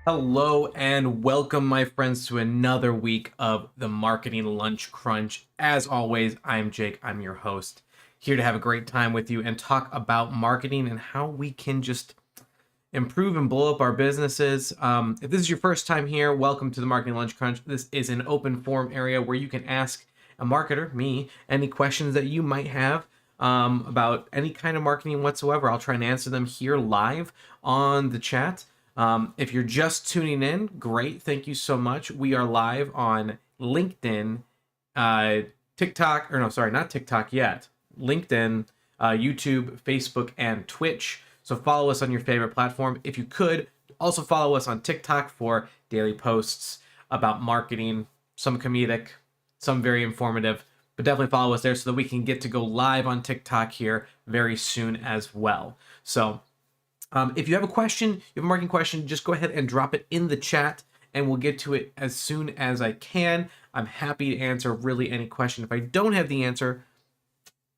Hello and welcome, my friends, to another week of the Marketing Lunch Crunch. As always, I'm Jake. I'm your host, here to have a great time with you and talk about marketing and how we can just improve and blow up our businesses. If this is your first time here, welcome to the Marketing Lunch Crunch. This is an open forum area where you can ask a marketer, me, any questions that you might have about any kind of marketing whatsoever. I'll try and answer them here live on the chat. If you're just tuning in, great. Thank you so much. We are live on LinkedIn, TikTok, or no, sorry, not TikTok yet. LinkedIn, YouTube, Facebook, and Twitch. So follow us on your favorite platform. If you could, also follow us on TikTok for daily posts about marketing, some comedic, some very informative, but definitely follow us there so that we can get to go live on TikTok here very soon as well. So if you have a question, you have a marketing question, just go ahead and drop it in the chat and we'll get to it as soon as I can. I'm happy to answer really any question. If I don't have the answer,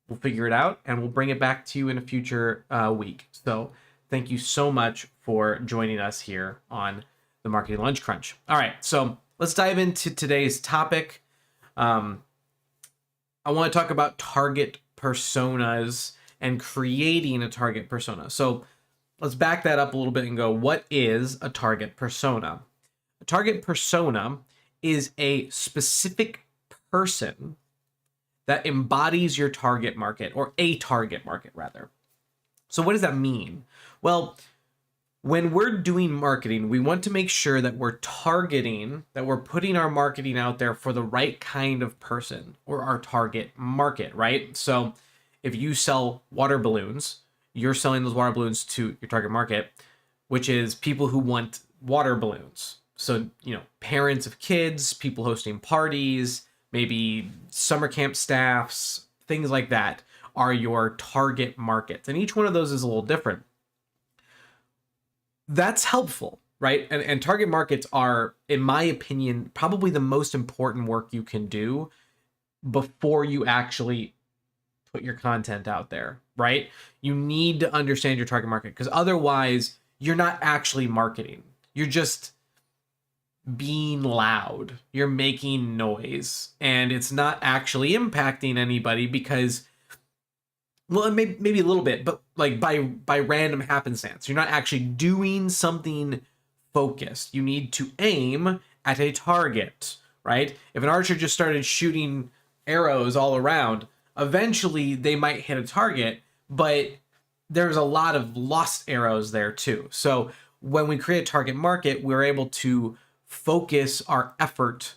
we'll figure it out and we'll bring it back to you in a future week. So thank you so much for joining us here on the Marketing Lunch Crunch. All right, so let's dive into today's topic. I want to talk about target personas and creating a target persona. So let's back that up a little bit and go, what is a target persona? A target persona is a specific person that embodies your target market, or a target market rather. So what does that mean? Well, when we're doing marketing, we want to make sure that we're targeting, that we're putting our marketing out there for the right kind of person or our target market, right? So if you sell water balloons, you're selling those water balloons to your target market, which is people who want water balloons. So, parents of kids, people hosting parties, maybe summer camp staffs, things like that are your target markets. And each one of those is a little different. That's helpful, right? And target markets are, in my opinion, probably the most important work you can do before you actually put your content out there, right? You need to understand your target market because otherwise you're not actually marketing. You're just being loud. You're making noise and it's not actually impacting anybody because, well, maybe a little bit, but like by random happenstance. You're not actually doing something focused. You need to aim at a target, right? If an archer just started shooting arrows all around, eventually they might hit a target, but there's a lot of lost arrows there too. So when we create a target market, we're able to focus our effort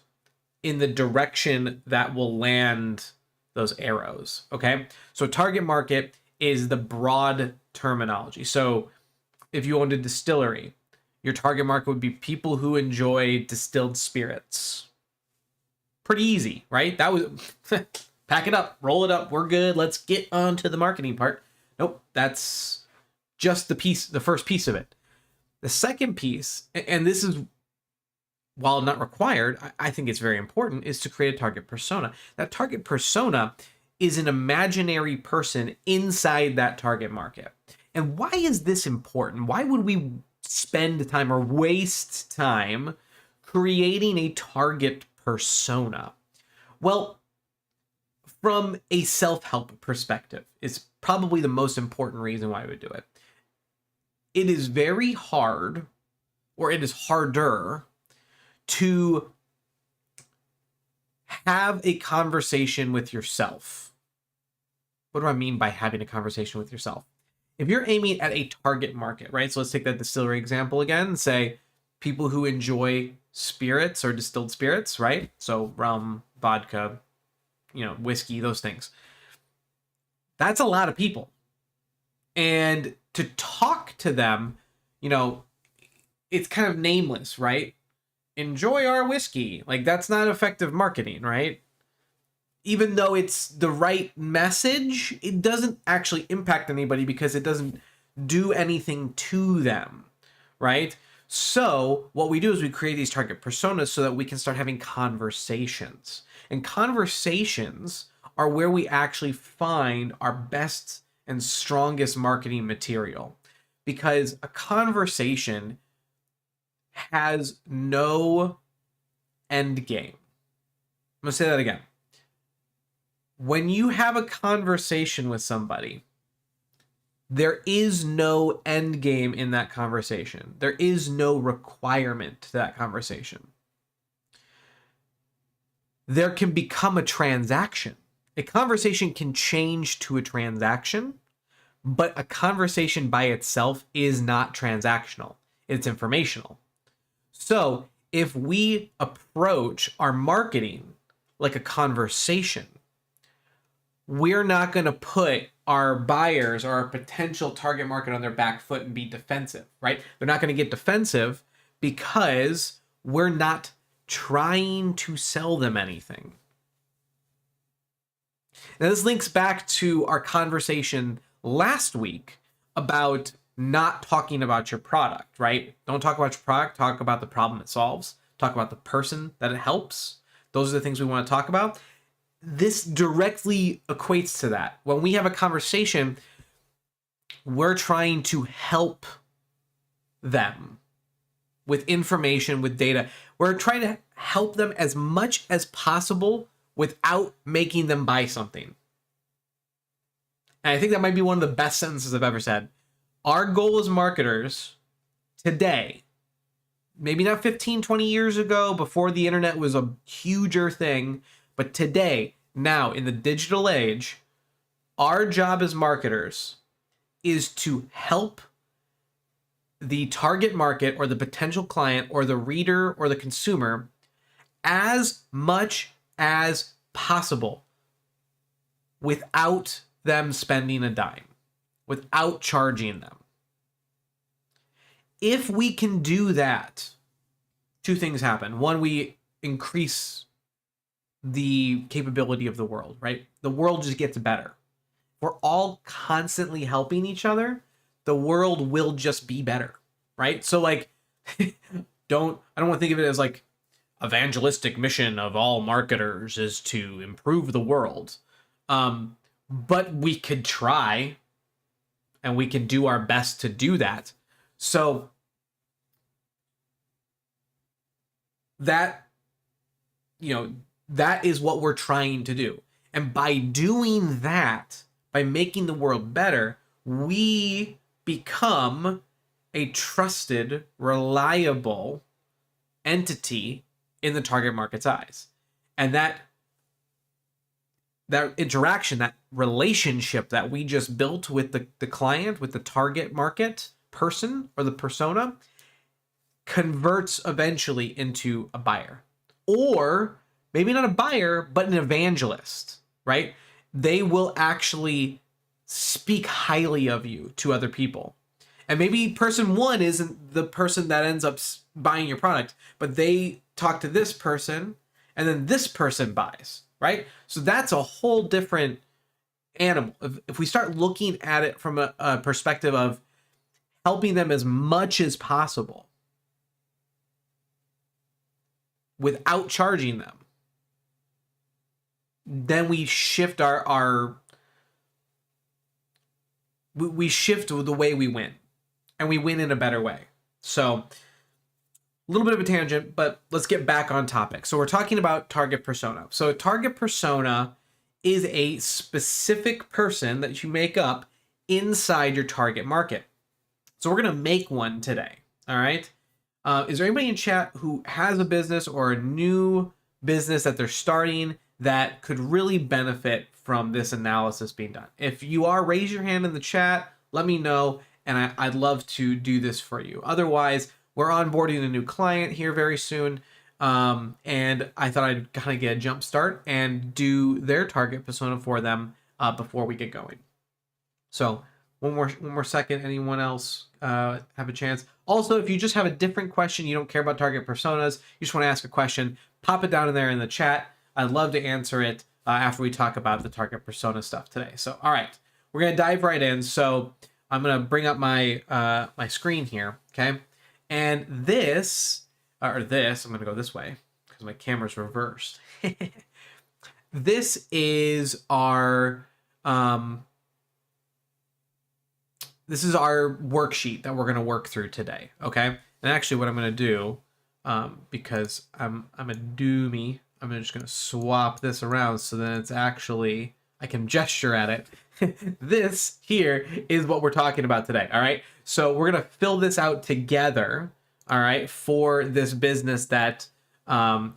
in the direction that will land those arrows, okay? So target market is the broad terminology. So if you owned a distillery, your target market would be people who enjoy distilled spirits. Pretty easy, right? That was pack it up, roll it up, we're good. Let's get on to the marketing part. Nope, that's just the first piece of it. The second piece, and this is, while not required, I think it's very important, is to create a target persona. That target persona is an imaginary person inside that target market. And why is this important? Why would we spend time or waste time creating a target persona? Well, from a self-help perspective, is probably the most important reason why I would do it. It is very hard, or it is harder, to have a conversation with yourself. What do I mean by having a conversation with yourself? If you're aiming at a target market, right? So let's take that distillery example again and say people who enjoy spirits or distilled spirits, right? So rum, vodka, whiskey, those things. That's a lot of people. And to talk to them, it's kind of nameless, right? Enjoy our whiskey. Like, that's not effective marketing, right? Even though it's the right message, it doesn't actually impact anybody because it doesn't do anything to them, right? So what we do is we create these target personas so that we can start having conversations. And conversations are where we actually find our best and strongest marketing material. Because a conversation has no end game. I'm going to say that again. When you have a conversation with somebody, there is no end game in that conversation. There is no requirement to that conversation. There can become a transaction. A conversation can change to a transaction, but a conversation by itself is not transactional. It's informational. So if we approach our marketing like a conversation, we're not going to put our buyers or our potential target market on their back foot and be defensive, right? They're not going to get defensive because we're not trying to sell them anything. Now, this links back to our conversation last week about not talking about your product, right? Don't talk about your product, talk about the problem it solves, talk about the person that it helps. Those are the things we want to talk about. This directly equates to that. When we have a conversation, we're trying to help them with information, with data. We're trying to help them as much as possible without making them buy something. And I think that might be one of the best sentences I've ever said. Our goal as marketers today, maybe not 15, 20 years ago, before the internet was a huger thing, but today, now in the digital age, our job as marketers is to help the target market or the potential client or the reader or the consumer as much as possible without them spending a dime, without charging them. If we can do that, two things happen. One, we increase the capability of the world, right? The world just gets better. We're all constantly helping each other. The world will just be better, right? So like, I don't want to think of it as like evangelistic mission of all marketers is to improve the world. But we could try and we can do our best to do that. So that, that is what we're trying to do. And by doing that, by making the world better, we become a trusted, reliable entity in the target market's eyes. And that interaction, that relationship that we just built with the client, with the target market person or the persona, converts eventually into a buyer. Or maybe not a buyer, but an evangelist, right? They will actually speak highly of you to other people. And maybe person one isn't the person that ends up buying your product, but they talk to this person and then this person buys, right? So that's a whole different animal. If we start looking at it from a perspective of helping them as much as possible without charging them, then we shift we shift the way we win, and we win in a better way. So a little bit of a tangent, but let's get back on topic. So we're talking about target persona. So a target persona is a specific person that you make up inside your target market. So we're going to make one today. All right. Is there anybody in chat who has a business or a new business that they're starting that could really benefit from this analysis being done? If you are, raise your hand in the chat, let me know, and I'd love to do this for you. Otherwise, we're onboarding a new client here very soon, and I thought I'd kind of get a jump start and do their target persona for them before we get going. So one more second. Anyone else have a chance? Also, if you just have a different question, you don't care about target personas, you just want to ask a question, pop it down in there in the chat. I'd love to answer it after we talk about the target persona stuff today. So, all right, we're going to dive right in. So I'm going to bring up my my screen here, okay? And I'm going to go this way because my camera's reversed. This is our worksheet that we're going to work through today, okay? And actually, what I'm going to do, because I'm a doomy, I'm just going to swap this around so then it's actually, I can gesture at it. This here is what we're talking about today. All right. So we're going to fill this out together. All right. For this business that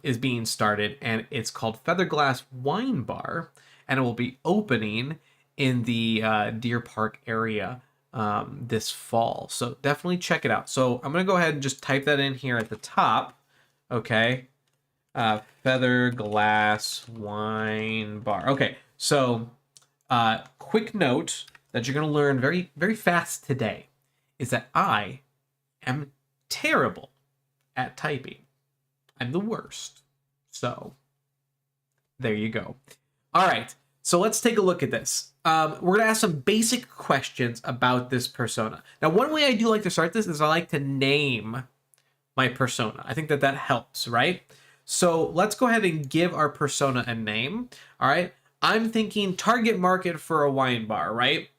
is being started, and it's called Featherglass Wine Bar, and it will be opening in the Deer Park area this fall. So definitely check it out. So I'm going to go ahead and just type that in here at the top. Okay. Featherglass Wine Bar. Okay. So quick note that you're going to learn very, very fast today is that I am terrible at typing. I'm the worst. So there you go. All right. So let's take a look at this. We're going to ask some basic questions about this persona. Now, one way I do like to start this is I like to name my persona. I think that that helps, right? So let's go ahead and give our persona a name. All right. I'm thinking target market for a wine bar, right?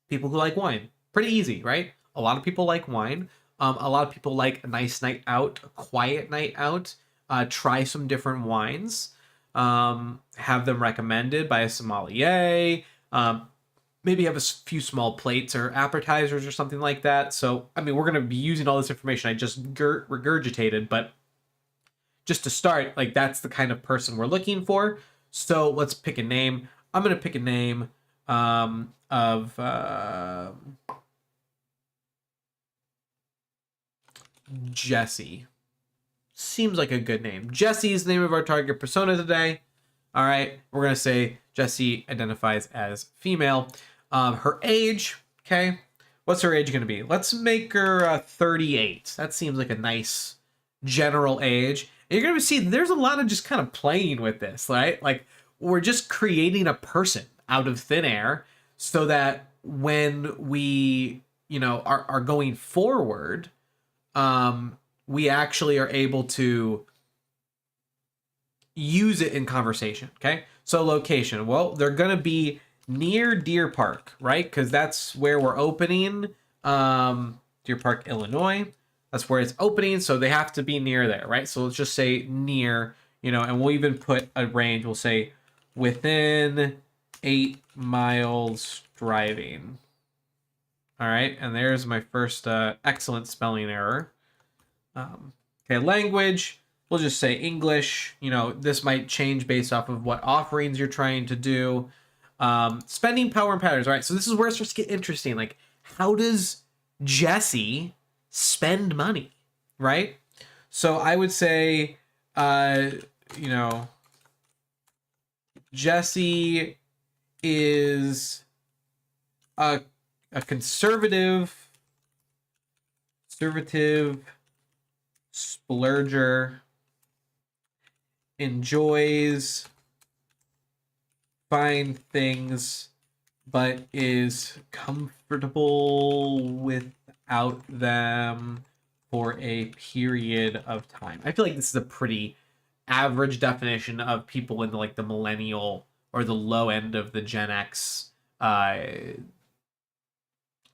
People who like wine. Pretty easy, right? A lot of people like wine. A lot of people like a nice night out, a quiet night out. Try some different wines. Have them recommended by a sommelier. Maybe have a few small plates or appetizers or something like that. So, I mean, we're going to be using all this information I just regurgitated, but just to start, like, that's the kind of person we're looking for. So let's pick a name. I'm going to pick a name of Jesse. Seems like a good name. Jesse is the name of our target persona today. All right, we're going to say Jesse identifies as female. Her age, okay. What's her age going to be? Let's make her 38. That seems like a nice general age. And you're going to see there's a lot of just kind of playing with this, right? Like, we're just creating a person out of thin air so that when we, are going forward, we actually are able to use it in conversation, okay? So location, well, they're going to be near Deer Park, right? Because that's where we're opening, Deer Park, Illinois. That's where it's opening, so they have to be near there, right? So let's just say near, and we'll even put a range. We'll say within 8 miles driving. All right, and there's my first excellent spelling error. Okay, language, we'll just say English. This might change based off of what offerings you're trying to do. Spending power and patterns. All right, so this is where it starts to get interesting. Like, how does Jesse spend money, right? So I would say, Jesse is a conservative splurger, enjoys fine things, but is comfortable without them for a period of time. I feel like this is a pretty average definition of people in the millennial or the low end of the Gen X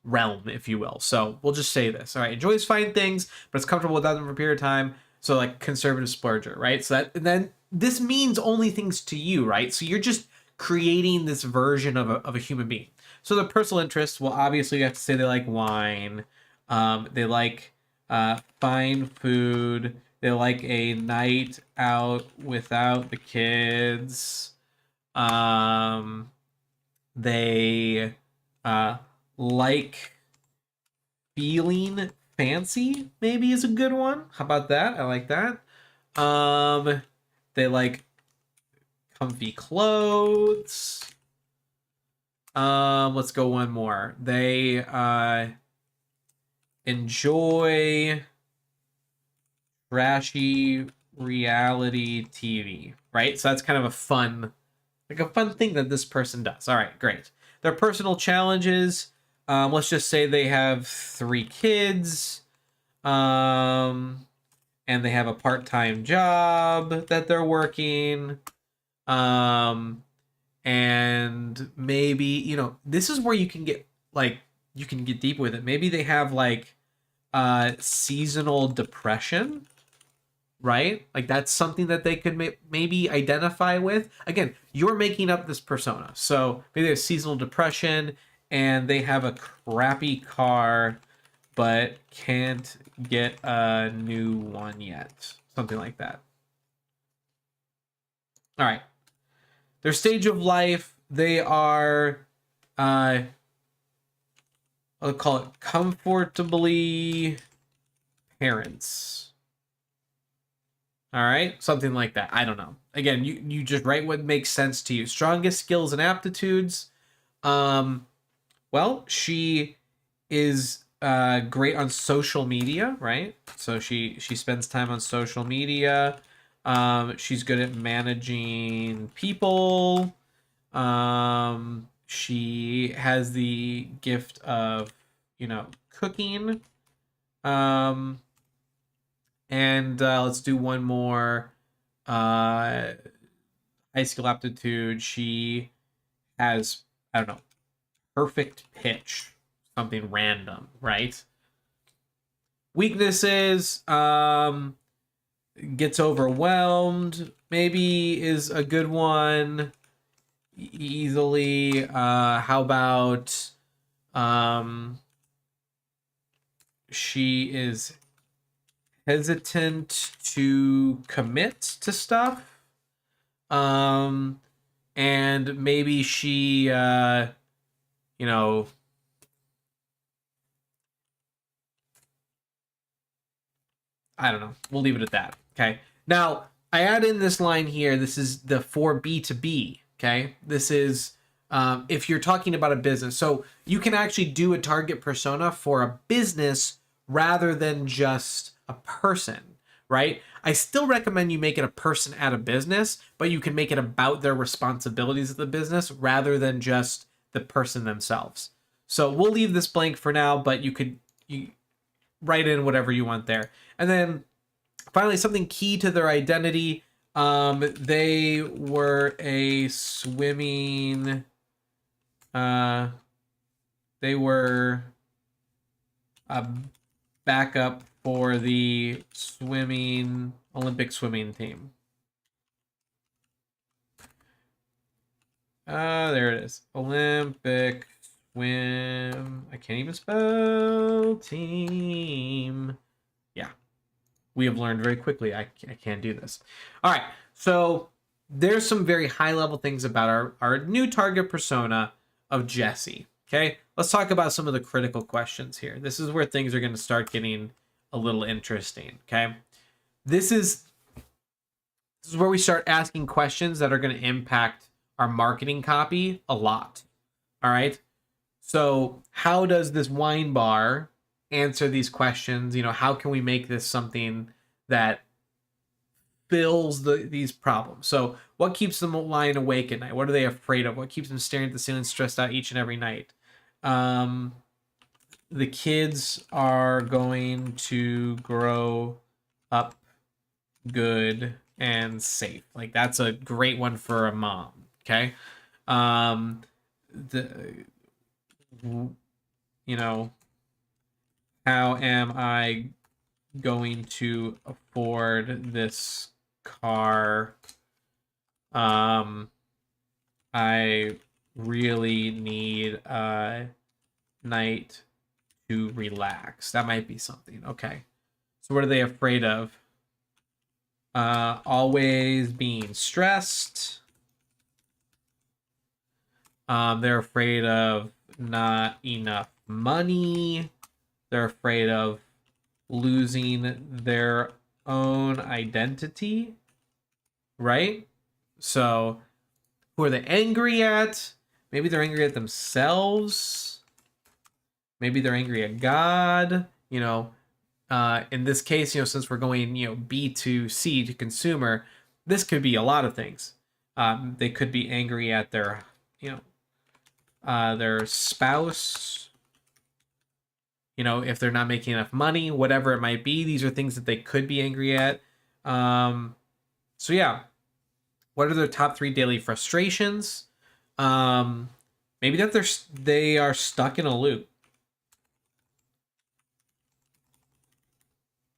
realm, if you will. So we'll just say this. All right, enjoys fine things, but it's comfortable without them for a period of time. So like conservative splurger, right? So that, and then this means only things to you, right? So you're just creating this version of a human being. So the personal interests, well, obviously you have to say they like wine. They like fine food. They like a night out without the kids. They like feeling fancy, maybe is a good one. How about that? I like that. They like comfy clothes. Let's go one more. They enjoy trashy reality TV, right? So that's kind of a fun thing that this person does. All right, great. Their personal challenges. Let's just say they have 3 kids. And they have a part-time job that they're working. And maybe, this is where you can get deep with it. Maybe they have seasonal depression, right? Like that's something that they could maybe identify with. Again, you're making up this persona. So maybe they have seasonal depression and they have a crappy car but can't get a new one yet. Something like that. All right. Their stage of life, they are, I'll call it comfortably parents. All right, something like that. I don't know. Again, you just write what makes sense to you. Strongest skills and aptitudes. Well, she is great on social media, right? So she spends time on social media. She's good at managing people. She has the gift of, cooking. And let's do one more. High skill aptitude. She has, I don't know, perfect pitch. Something random, right? Weaknesses. Gets overwhelmed. Maybe is a good one. Easily. How about she is hesitant to commit to stuff. And maybe she I don't know. We'll leave it at that. Okay. Now, I add in this line here. This is the for B2B. Okay. This is if you're talking about a business. So you can actually do a target persona for a business rather than just a person, right? I still recommend you make it a person at a business, but you can make it about their responsibilities of the business rather than just the person themselves. So we'll leave this blank for now, but you write in whatever you want there. And then finally, something key to their identity. They were a swimming. They were a backup for the Olympic swimming team. There it is. Olympic swim. I can't even spell team. Yeah. We have learned very quickly. I can't do this. All right. So there's some very high level things about our new target persona of Jessie. Okay. Let's talk about some of the critical questions here. This is where things are going to start getting a little interesting. Okay. This is where we start asking questions that are going to impact our marketing copy a lot. All right. So how does this wine bar answer these questions? How can we make this something that fills these problems? So what keeps them lying awake at night? What are they afraid of? What keeps them staring at the ceiling, stressed out each and every night? The kids are going to grow up good and safe. Like that's a great one for a mom. Okay. How am I going to afford this car? I really need a night to relax. That might be something. Okay. So what are they afraid of? Always being stressed. They're afraid of not enough money. They're afraid of losing their own identity, right? So who are they angry at? Maybe they're angry at themselves. Maybe they're angry at God. In this case, since we're going, B2C to consumer, this could be a lot of things. They could be angry at their spouse, if they're not making enough money, whatever it might be. These are things that they could be angry at. So yeah, what are their top 3 daily frustrations? Maybe that they are stuck in a loop.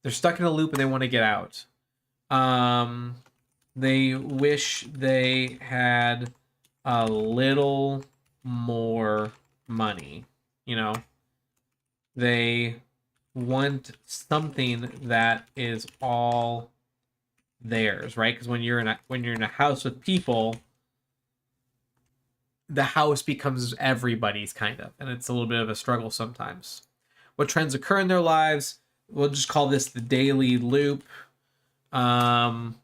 they're stuck in a loop and they want to get out. They wish they had a little more money, you know. They want something that is all theirs, right? Because when you're in a house with people, the house becomes everybody's kind of, and it's a little bit of a struggle sometimes. What trends occur in their lives? We'll just call this the daily loop. You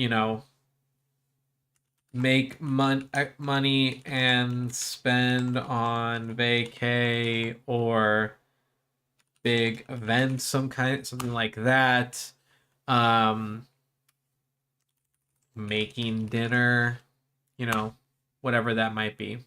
know, make money and spend on vacay or big events, something like that. Making dinner, you know, whatever that might be.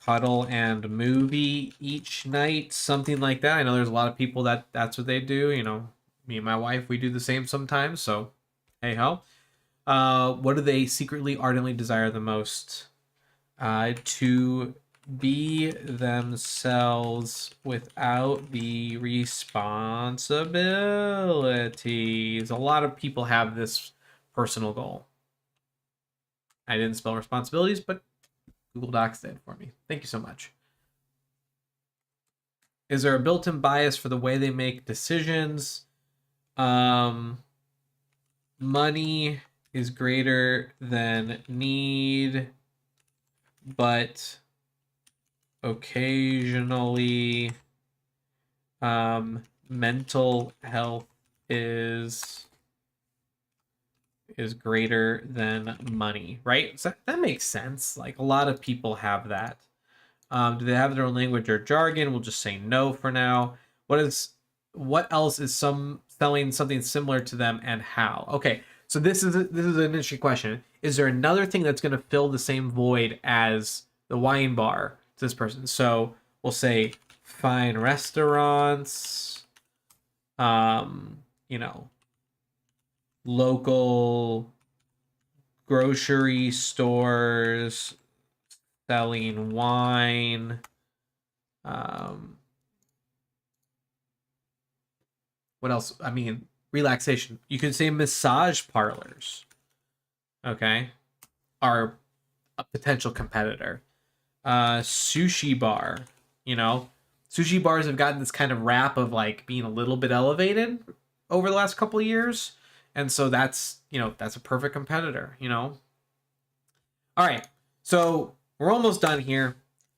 Cuddle and movie each night, something like that. I know there's a lot of people that's what they do. You know, me and my wife, we do the same sometimes. So, hey ho. What do they secretly, ardently desire the most? To be themselves without the responsibilities. A lot of people have this personal goal. I didn't spell responsibilities, but Google Docs did for me. Thank you so much. Is there a built-in bias for the way they make decisions? Money is greater than need, but occasionally mental health is greater than money, right? So that makes sense. Like a lot of people have that. Do they have their own language or jargon? We'll just say no for now. What else is selling something similar to them, and how? Okay, so this is an interesting question. Is there another thing that's going to fill the same void as the wine bar to this person? So we'll say fine restaurants, you know, local grocery stores selling wine. What else? I mean, relaxation. You could say massage parlors. Okay, are a potential competitor. Sushi bar. You know, sushi bars have gotten this kind of rap of like being a little bit elevated over the last couple of years, and so that's a perfect competitor. You know. All right, so we're almost done here.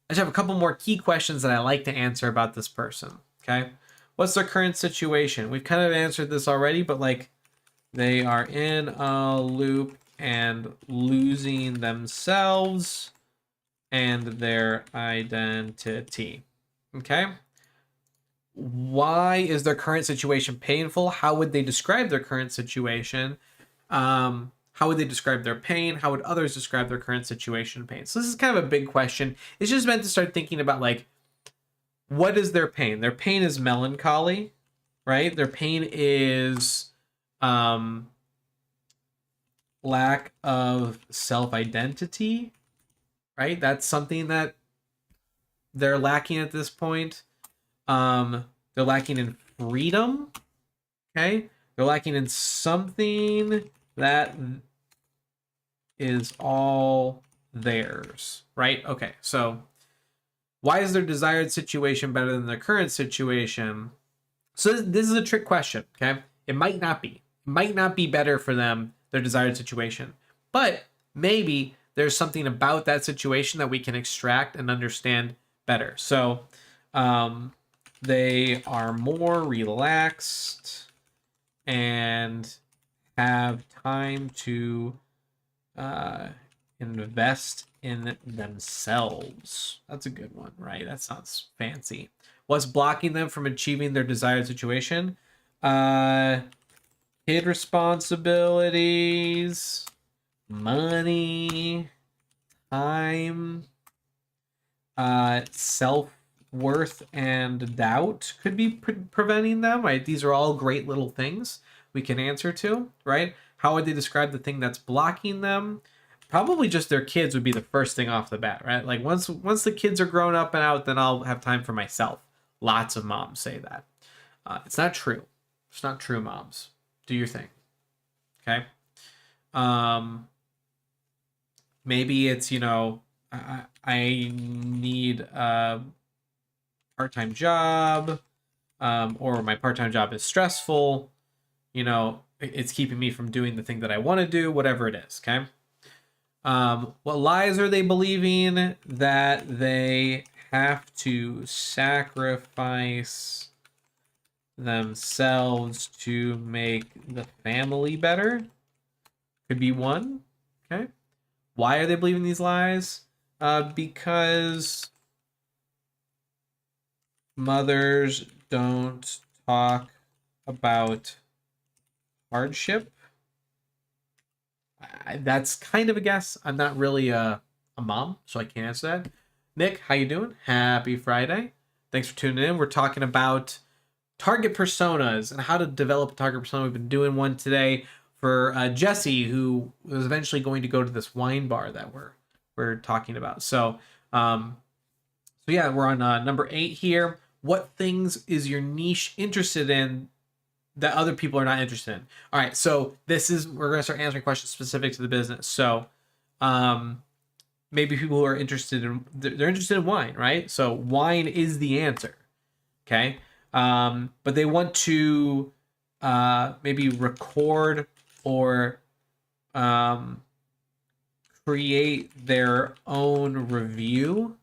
I just have a couple more key questions that I like to answer about this person. Okay. What's their current situation? We've kind of answered this already, but like they are in a loop and losing themselves and their identity. Okay. Why is their current situation painful? How would they describe their current situation? How would they describe their pain? How would others describe their current situation and pain? So this is kind of a big question. It's just meant to start thinking about like, what is their pain? Their pain is melancholy, right? Their pain is lack of self-identity, right? That's something that they're lacking at this point. They're lacking in freedom, okay? They're lacking in something that is all theirs, right? Okay, so why is their desired situation better than their current situation? So this is a trick question, okay? It might not be. It might not be better for them, their desired situation. But maybe there's something about that situation that we can extract and understand better. So they are more relaxed and have time to invest in themselves. That's a good one, right? That sounds fancy. What's blocking them from achieving their desired situation? Kid responsibilities, money, time, self-worth and doubt could be preventing them, right? These are all great little things we can answer to, right? How would they describe the thing that's blocking them? probably just their kids would be the first thing off the bat, right? Like once the kids are grown up and out, then I'll have time for myself. Lots of moms say that. It's not true. It's not true, moms. Do your thing. Okay. Maybe it's, I need a part-time job, or my part-time job is stressful. It's keeping me from doing the thing that I want to do, whatever it is. Okay. What lies are they believing? That they have to sacrifice themselves to make the family better. Could be one. Okay. Why are they believing these lies? Because mothers don't talk about hardship. That's kind of a guess. I'm not really a mom, so I can't answer that. Nick, how you doing? Happy Friday. Thanks for tuning in. We're talking about target personas and how to develop a target persona. We've been doing one today for Jesse, who was eventually going to go to this wine bar that we're talking about. So yeah, we're on number 8 here. What things is your niche interested in that other people are not interested in? All right, so we're going to start answering questions specific to the business. So maybe people who are interested they're interested in wine, right? So wine is the answer. Okay. But they want to maybe record or create their own review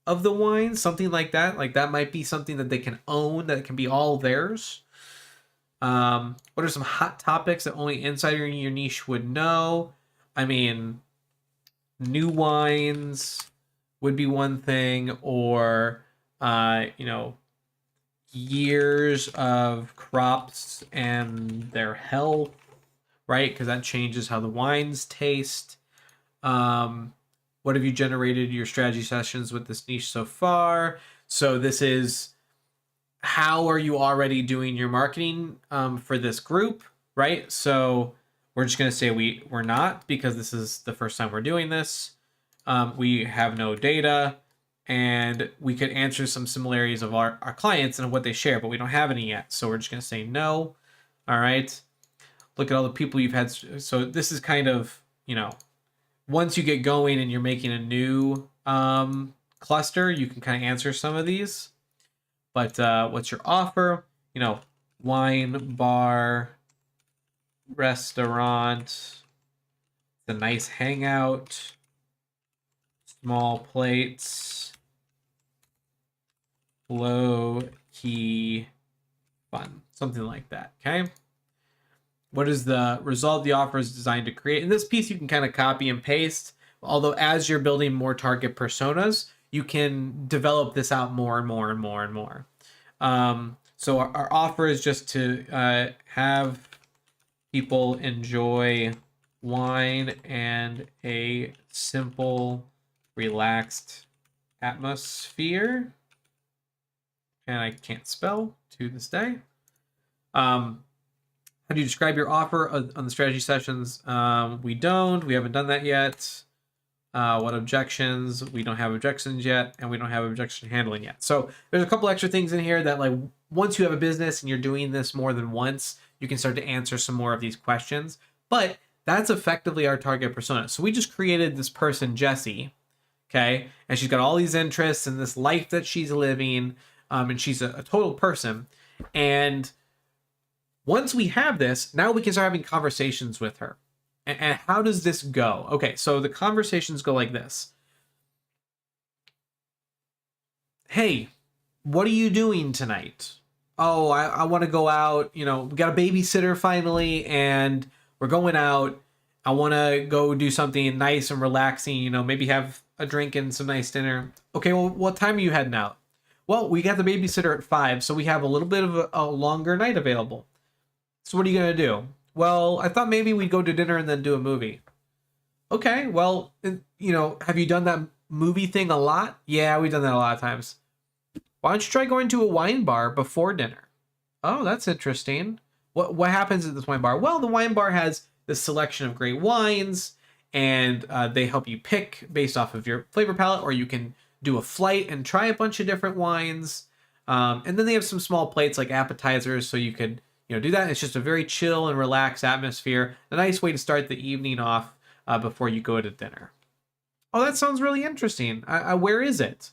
of the wine, something like that. Like that might be something that they can own, that can be all theirs. What are some hot topics that only insider in your niche would know? I mean, new wines would be one thing, or years of crops and their health, right? Because that changes how the wines taste. What have you generated your strategy sessions with this niche so far? So this is, how are you already doing your marketing for this group, right? So we're just going to say we're not, because this is the first time we're doing this. We have no data, and we could answer some similarities of our clients and what they share, but we don't have any yet. So we're just going to say no. All right. Look at all the people you've had. So this is kind of, once you get going and you're making a new cluster, you can kind of answer some of these. But what's your offer? Wine bar, restaurant, it's a nice hangout, small plates, low key fun, something like that. Okay. What is the result the offer is designed to create? In this piece, you can kind of copy and paste. Although as you're building more target personas, you can develop this out more and more and more and more. So our offer is just to have people enjoy wine and a simple, relaxed atmosphere. And I can't spell to this day. How do you describe your offer on the strategy sessions? We don't. We haven't done that yet. What objections? We don't have objections yet, and we don't have objection handling yet. So there's a couple extra things in here that, like, once you have a business and you're doing this more than once, you can start to answer some more of these questions. But that's effectively our target persona. So we just created this person, Jessie, okay? And she's got all these interests and this life that she's living, and she's a total person. And once we have this, now we can start having conversations with her. And how does this go? Okay, so the conversations go like this. Hey, what are you doing tonight? Oh, I want to go out. We got a babysitter finally, and we're going out. I want to go do something nice and relaxing, maybe have a drink and some nice dinner. Okay, well, what time are you heading out? Well, we got the babysitter at 5, so we have a little bit of a longer night available. So what are you going to do? Well, I thought maybe we'd go to dinner and then do a movie. Okay, well, have you done that movie thing a lot? Yeah, we've done that a lot of times. Why don't you try going to a wine bar before dinner? Oh, that's interesting. What happens at this wine bar? Well, the wine bar has this selection of great wines, and they help you pick based off of your flavor palette, or you can do a flight and try a bunch of different wines. And then they have some small plates like appetizers, so you could do that. It's just a very chill and relaxed atmosphere. A nice way to start the evening off before you go to dinner. Oh, that sounds really interesting. Where is it?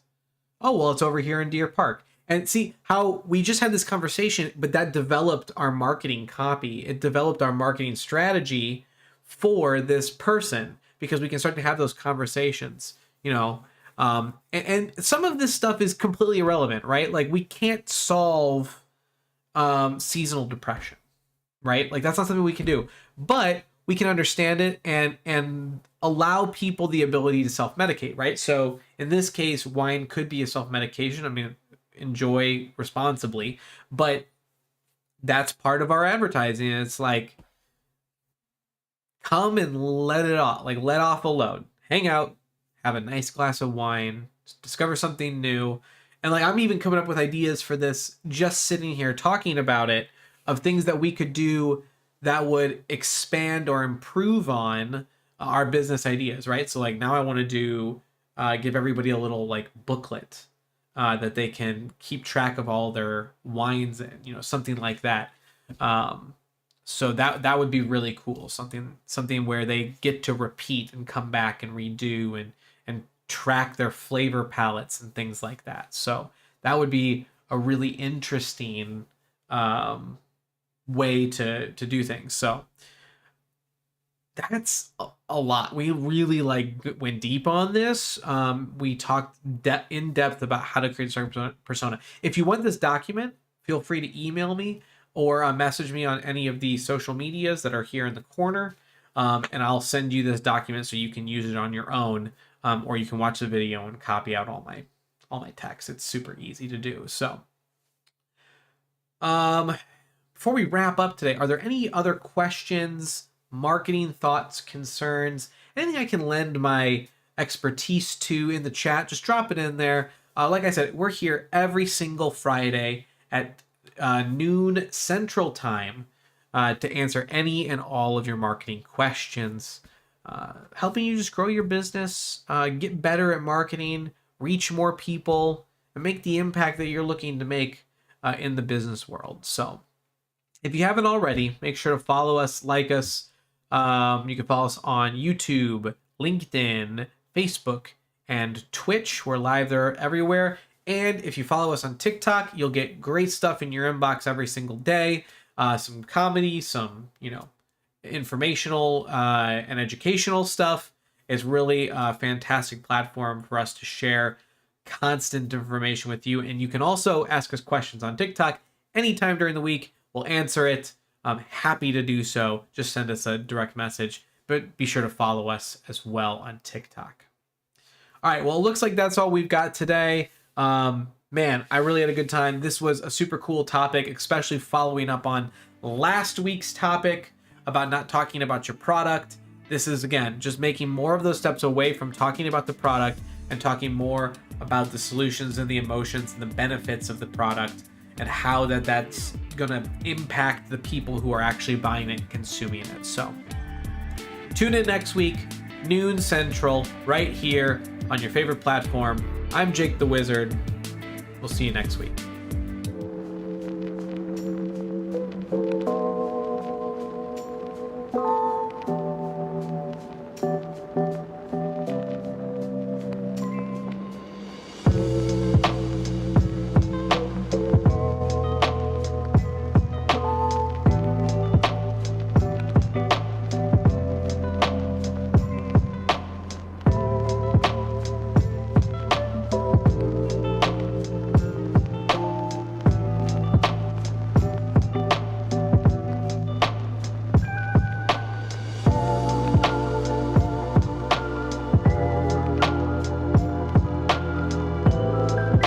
Oh, well, it's over here in Deer Park. And see how we just had this conversation, but that developed our marketing copy. It developed our marketing strategy for this person, because we can start to have those conversations, and some of this stuff is completely irrelevant, right? Like, we can't solve seasonal depression, right? Like, that's not something we can do, but we can understand it and allow people the ability to self-medicate, right? So in this case, wine could be a self-medication. I mean, enjoy responsibly, but that's part of our advertising. It's like, come and let it off, like let off a load, hang out, have a nice glass of wine, discover something new. And like, I'm even coming up with ideas for this, just sitting here talking about it, of things that we could do that would expand or improve on our business ideas, right? So like, now I want to do, give everybody a little like booklet that they can keep track of all their wines in, something like that. So that would be really cool. Something where they get to repeat and come back and redo and track their flavor palettes and things like that. So that would be a really interesting way to do things. So that's a lot. We really went deep on this. We talked in depth about how to create a certain persona. If you want this document, feel free to email me or message me on any of the social medias that are here in the corner, and I'll send you this document so you can use it on your own, or you can watch the video and copy out all my text. It's super easy to do. So, before we wrap up today, are there any other questions, marketing thoughts, concerns, anything I can lend my expertise to in the chat? Just drop it in there. Like I said, we're here every single Friday at noon Central Time to answer any and all of your marketing questions, helping you just grow your business, get better at marketing, reach more people, and make the impact that you're looking to make in the business world. So if you haven't already, make sure to follow us, like us. You can follow us on YouTube, LinkedIn, Facebook, and Twitch. We're live there everywhere. And if you follow us on TikTok, you'll get great stuff in your inbox every single day. Some comedy, some, informational and educational stuff. It's really a fantastic platform for us to share constant information with you. And you can also ask us questions on TikTok anytime during the week. We'll answer it. I'm happy to do so. Just send us a direct message, but be sure to follow us as well on TikTok. All right, well, it looks like that's all we've got today. Man, I really had a good time. This was a super cool topic, especially following up on last week's topic about not talking about your product. This is, again, just making more of those steps away from talking about the product and talking more about the solutions and the emotions and the benefits of the product and how that's going to impact the people who are actually buying it and consuming it. So tune in next week, noon Central, right here on your favorite platform. I'm Jake the Wizard. We'll see you next week.